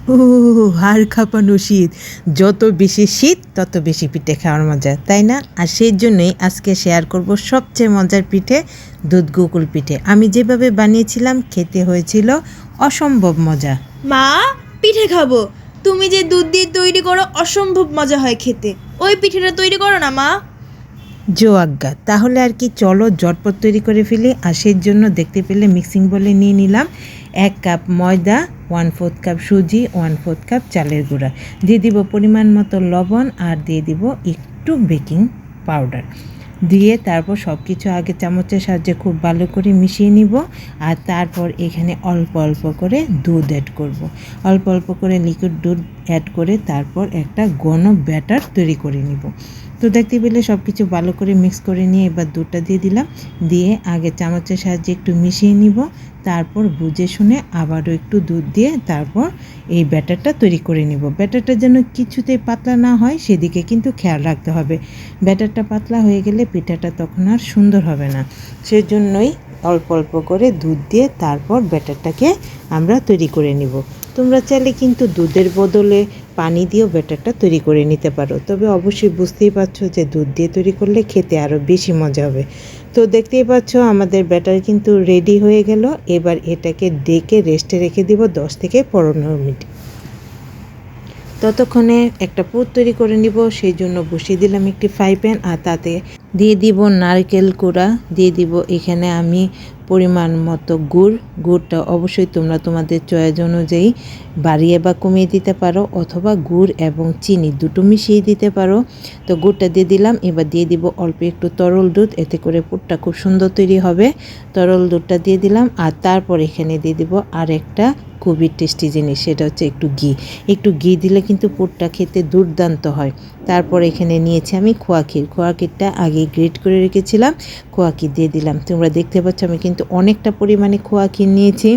ও, হাড় কাঁপানো শীত! যত বেশি শীত তত বেশি পিঠে খাওয়ার মজা, তাই না? আর সেই জন্যই আজকে শেয়ার করব সবচেয়ে মজার পিঠে, দুধ গোকুল পিঠে। আমি যেভাবে বানিয়েছিলাম খেতে হয়েছিল অসম্ভব মজা। মা, পিঠে খাবো। তুমি যে দুধ দিয়ে তৈরি করো অসম্ভব মজা হয় খেতে। ওই পিঠেটা তৈরি করো না মা। জো আজ্ঞা, তাহলে আর কি, চলো ঝটপট তৈরি করে ফেলি। আর সেই জন্য দেখতে পেলে মিক্সিং বলে নিয়ে নিলাম 1 কাপ ময়দা, 1/4 কাপ সুজি, 1/4 কাপ চালের গুঁড়া, দিয়ে দিব পরিমাণ মতো লবণ, আর দিয়ে দিব একটু বেকিং পাউডার। দিয়ে তারপর সব কিছু আগে চামচের সাহায্যে খুব ভালো করে মিশিয়ে নিব। আর তারপর এখানে অল্প অল্প করে দুধ অ্যাড করব। অল্প অল্প করে লিকুইড দুধ অ্যাড করে তারপর একটা ঘন ব্যাটার তৈরি করে নিব। তো দেখতে পেলে সব কিছু ভালো করে মিক্স করে নিয়ে এবার দুধটা দিয়ে দিলাম। দিয়ে আগে চামচের সাহায্যে একটু মিশিয়ে নিব। তারপর বুঝে শুনে আবারও একটু দুধ দিয়ে তারপর এই ব্যাটারটা তৈরি করে নিব। ব্যাটারটা যেন কিছুতেই পাতলা না হয় সেদিকে কিন্তু খেয়াল রাখতে হবে। ব্যাটারটা পাতলা হয়ে গেলে পিঠাটা তখন আর সুন্দর হবে না। সেজন্যই অল্প অল্প করে দুধ দিয়ে তারপর ব্যাটারটাকে আমরা তৈরি করে নিব। তোমরা চাইলে কিন্তু দুধের বদলে পানি দিয়েও ব্যাটারটা তৈরি করে নিতে পারো, তবে অবশ্যই বুঝতেই পারছো যে দুধ দিয়ে তৈরি করলে খেতে আরও বেশি মজা হবে। তো দেখতেই পাচ্ছ আমাদের ব্যাটার কিন্তু রেডি হয়ে গেল। এবার এটাকে ডেকে রেস্টে রেখে দিব 10 থেকে 15 মিনিট। ততক্ষণে একটা পুর তৈরি করে নিব। সেই জন্য বসিয়ে দিলাম একটি ফ্রাই প্যান, আর তাতে দিয়ে দিব নারকেল কোড়া, দিয়ে দিব এখানে আমি পরিমাণ মতো গুড়টা অবশ্যই তোমরা তোমাদের চয়েস অনুযায়ী বাড়িয়ে বা কমিয়ে দিতে পারো, অথবা গুড় এবং চিনি দুটো মিশিয়ে দিতে পারো। তো গুড়টা দিয়ে দিলাম। এবার দিয়ে দিব অল্প একটু তরল দুধ, এতে করে পুরটা খুব সুন্দর তৈরি হবে। তরল দুধটা দিয়ে দিলাম। আর তারপর এখানে দিয়ে দিব আর একটা খুবই টেস্টি জিনিস, সেটা হচ্ছে একটু ঘি দিলে কিন্তু পুরটা খেতে দুর্দান্ত হয়। তারপর এখানে নিয়েছি আমি খোয়া ক্ষীরটা আগে গ্রেট করে রেখেছিলাম, খোয়া ক্ষীর দিয়ে দিলাম। তোমরা দেখতে পাচ্ছ আমি কিন্তু অনেকটা পরিমাণে খোয়া ক্ষীর নিয়েছি।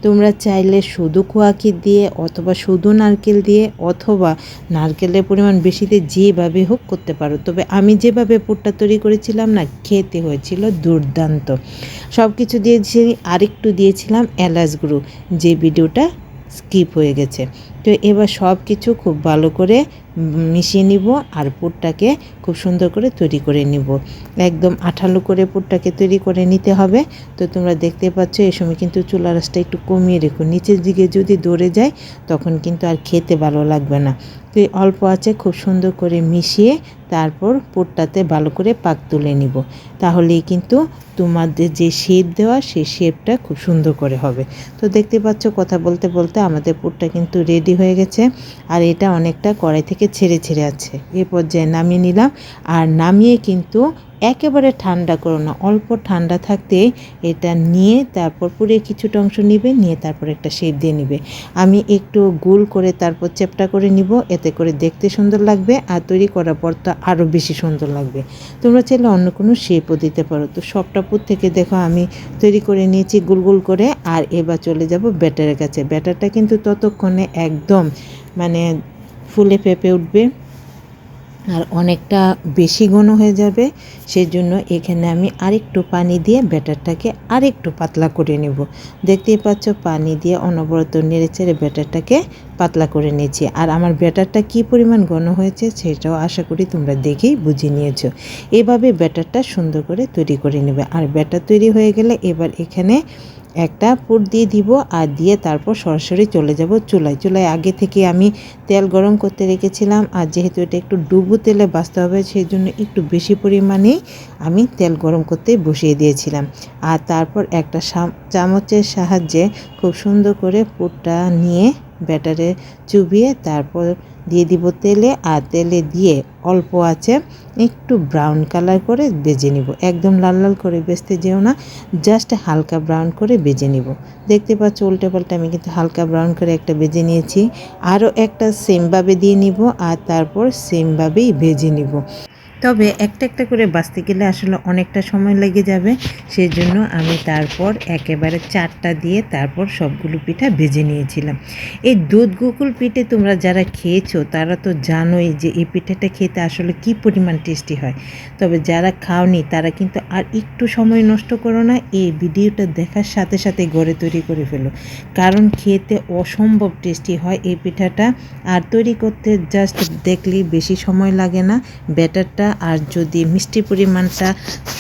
তোমরা চাইলে শুধু খোয়া ক্ষীর দিয়ে, অথবা শুধু নারকেল দিয়ে, অথবা নারকেলের পরিমাণ বেশিতে যেভাবে হোক করতে পারো। তবে আমি যেভাবে পুরটা তৈরি করেছিলাম না, খেতে হয়েছিল দুর্দান্ত। সব কিছু দিয়েছি, আরেকটু দিয়েছিলাম এলাচ গুঁড়ো, যে ভিডিওটা স্কিপ হয়ে গেছে। তো এবার সব কিছু খুব ভালো করে মিশিয়ে নিব, আর পুরটাকে খুব সুন্দর করে তৈরি করে নিব। একদম আঠালো করে পুরটাকে তৈরি করে নিতে হবে। তো তোমরা দেখতে পাচ্ছ এই সময় কিন্তু চুলার আঁচটা একটু কমিয়ে রেখো, নিচের দিকে যদি ধরে যায় তখন কিন্তু আর খেতে ভালো লাগবে না। তো অল্প আছে খুব সুন্দর করে মিশিয়ে তারপর পুরটাতে ভালো করে পাক তুলে নিব। তাহলেই কিন্তু তোমাদের যে শেপ দেওয়া সেই শেপটা খুব সুন্দর করে হবে। তো দেখতে পাচ্ছ কথা বলতে বলতে আমাদের পুরটা কিন্তু রেডি হয়ে গেছে। আর এটা অনেকটা কড়াই থেকে ছেড়ে আছে। এ পর্যায়ে নামিয়ে নিলাম। আর নামিয়ে কিন্তু একেবারে ঠান্ডা করো না, অল্প ঠান্ডা থাকতে এটা নিয়ে তারপর পুরে কিছুটা অংশ নিবে, নিয়ে তারপর একটা শেপ দিয়ে নিবে। আমি একটু গোল করে তারপর চ্যাপটা করে নিব, এতে করে দেখতে সুন্দর লাগবে, আর তৈরি করার পর তো আরও বেশি সুন্দর লাগবে। তোমরা চাইলে অন্য কোনো শেপও দিতে পারো। তো সবটা পুর থেকে দেখো আমি তৈরি করে নিয়েছি গোল করে। আর এবার চলে যাব ব্যাটারের কাছে। ব্যাটারটা কিন্তু ততক্ষণে একদম মানে ফুলে ফেঁপে উঠবে আর অনেকটা বেশি ঘন হয়ে যাবে। সেই জন্য এখানে আমি আরেকটু পানি দিয়ে ব্যাটারটাকে আরেকটু পাতলা করে নেব। দেখতেই পাচ্ছ পানি দিয়ে অনবরত নেড়েচেড়ে ব্যাটারটাকে পাতলা করে নিয়েছি। আর আমার ব্যাটারটা কি পরিমাণ ঘন হয়েছে সেটাও আশা করি তোমরা দেখেই বুঝে নিয়েছো। এভাবে ব্যাটারটা সুন্দর করে তৈরি করে নেবে। আর ব্যাটার তৈরি হয়ে গেলে এবার এখানে একটা পুর দিয়ে দিব, আর দিয়ে তারপর সরাসরি চলে যাব চুলায় আগে থেকে আমি তেল গরম করতে রেখেছিলাম। আর যেহেতু এটা একটু ডুবো তেলে ভাজতে হবে, সেই জন্য একটু বেশি পরিমাণেই আমি তেল গরম করতে বসিয়ে দিয়েছিলাম। আর তারপর একটা চামচের সাহায্যে খুব সুন্দর করে পুরটা নিয়ে ব্যাটারে চুবিয়ে তারপর দিয়ে দিব তেলে। আর তেলে দিয়ে অল্প আছে একটু ব্রাউন কালার করে ভেজে নিব। একদম লাল লাল করে ভেজতে যেও না, জাস্ট হালকা ব্রাউন করে ভেজে নিব। দেখতে পাচ্ছ উল্টে পাল্টে আমি কিন্তু হালকা ব্রাউন করে একটা ভেজে নিয়েছি। আরও একটা সেমভাবে দিয়ে নিব, আর তারপর সেমভাবেই ভেজে নিব। তো তবে একটা একটা করে বাছতে গেলে আসলে অনেকটা সময় লেগে যাবে, সেই জন্য আমি তারপর একেবারে 4টা দিয়ে তারপর সবগুলো পিঠা ভেজে নিয়েছিলাম। এই দুধ গোকুল পিঠে তোমরা যারা খেয়েছো তারা তো জানোই যে এই পিঠাটা খেতে আসলে কি পরিমাণ টেস্টি হয়। তবে যারা খাওনি তারা কিন্তু আর একটু সময় নষ্ট করো না, এই ভিডিওটা দেখার সাথে সাথে ঘরে তৈরি করে ফেলো, কারণ খেতে অসম্ভব টেস্টি হয় এই পিঠাটা। আর তৈরি করতে জাস্ট দেখলেই বেশি সময় লাগে না। ব্যাটারটা আর যদি মিষ্টি পরিমাণটা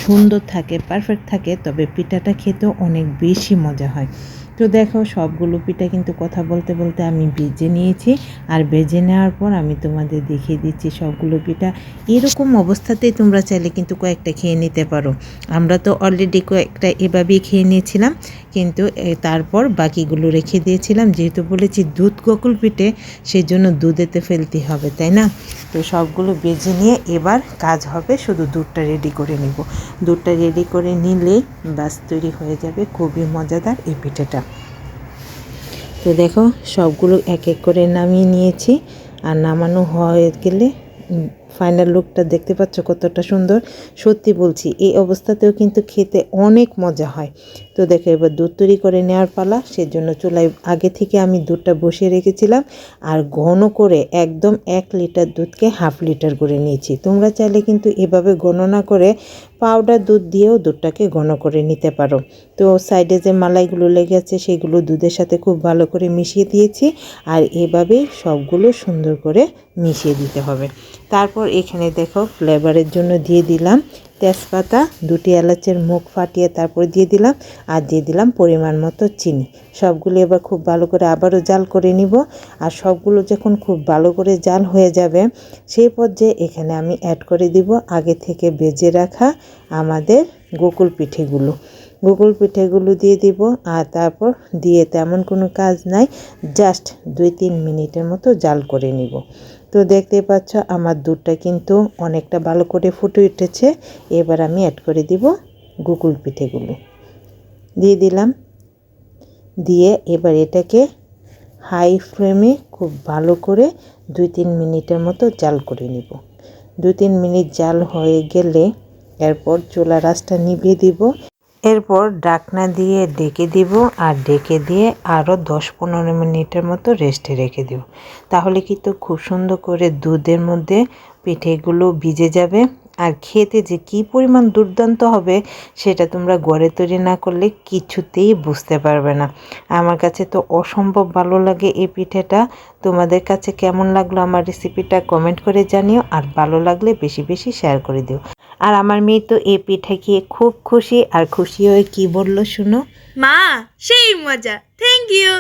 সুন্দর থাকে, পারফেক্ট থাকে, তবে পিঠাটা খেতেও অনেক বেশি মজা হয়। তো দেখো সবগুলো পিঠা কিন্তু কথা বলতে বলতে আমি ভেজে নিয়েছি, আর ভেজে নেওয়ার পর আমি তোমাদের দেখিয়ে দিচ্ছি সবগুলো পিঠা। এরকম অবস্থাতেই তোমরা চাইলে কিন্তু কয়েকটা খেয়ে নিতে পারো। আমরা তো অলরেডি কয়েকটা এভাবেই খেয়ে নিয়েছিলাম, কিন্তু তারপর বাকিগুলো রেখে দিয়েছিলাম, যেহেতু বলেছি দুধ গোকুল পিঠে, সেই জন্য দুধেতে ফেলতে হবে, তাই না? তো সবগুলো ভেজে নিয়ে এবার কাজ হবে শুধু দুধটা রেডি করে নিব। দুধটা রেডি করে নিলেই বাস তৈরি হয়ে যাবে খুবই মজাদার এই পিঠাটা। তো দেখো সবগুলো এক এক করে নামিয়ে নিয়েছি, আর নামানো হয়ে গেলে ফাইনাল লুকটা দেখতে পাচ্ছ কতটা সুন্দর। সত্যি বলছি এই অবস্থাতেও কিন্তু খেতে অনেক মজা হয়। তো দেখো এবার দুধ তৈরি করে নেওয়ার পালা, সেজন্য চুলায় আগে থেকে আমি দুধটা বসিয়ে রেখেছিলাম, আর ঘন করে একদম 1 লিটার দুধকে হাফ লিটার করে নিয়েছি। তোমরা চাইলে কিন্তু এভাবে গণনা করে পাউডার দুধ দিয়েও দুধটাকে ঘন করে নিতে পারো। তো সাইডে যে মালাইগুলো লেগে আছে সেগুলো দুধের সাথে খুব ভালো করে মিশিয়ে দিয়েছি, আর এভাবেই সবগুলো সুন্দর করে মিশিয়ে দিতে হবে। তারপর এখানে দেখো ফ্লেভারের জন্য দিয়ে দিলাম তেজপাতা, 2টি এলাচের মুখ ফাটিয়ে তারপর দিয়ে দিলাম, আর দিয়ে দিলাম পরিমাণ মতো চিনি। সবগুলো এবার খুব ভালো করে আবারও জাল করে নিব। আর সবগুলো যখন খুব ভালো করে জাল হয়ে যাবে সেই পর্যায়ে এখানে আমি অ্যাড করে দিব আগে থেকে ভেজে রাখা আমাদের গোকুল পিঠেগুলো। গোকুল পিঠেগুলো দিয়ে দিব, আর তারপর দিয়ে তেমন কোনো কাজ নাই, জাস্ট 2-3 মিনিটের মতো জাল করে নিব। তো দেখতে পাচ্ছ আমার দুধটা কিন্তু অনেকটা ভালো করে ফুটে উঠেছে। এবার আমি অ্যাড করে দিব গোকুল পিঠেগুলো, দিয়ে দিলাম। দিয়ে এবার এটাকে হাই ফ্লেমে খুব ভালো করে 2-3 মিনিটের মতো জাল করে নিব। 2-3 মিনিট জাল হয়ে গেলে এরপর চুলার আঁচটা নিভিয়ে দিব। এরপর ঢাকনা দিয়ে ঢেকে দিব, আর ঢেকে দিয়ে আরও 10-15 মিনিটের মতো রেস্টে রেখে দিব। তাহলে কিন্তু খুব সুন্দর করে দুধের মধ্যে পিঠেগুলো ভিজে যাবে, আর খেতে যে কী পরিমাণ দুর্দান্ত হবে সেটা তোমরা ঘরে তৈরি না করলে কিছুতেই বুঝতে পারবে না। আমার কাছে তো অসম্ভব ভালো লাগে এই পিঠেটা। তোমাদের কাছে কেমন লাগলো আমার রেসিপিটা কমেন্ট করে জানিও, আর ভালো লাগলে বেশি বেশি শেয়ার করে দিও। আর আমার মেয়ে তো এই পিঠা খেয়ে খুব খুশি, আর খুশি হয়ে কি বললো শুনো। মা সেই মজা, থ্যাংক ইউ।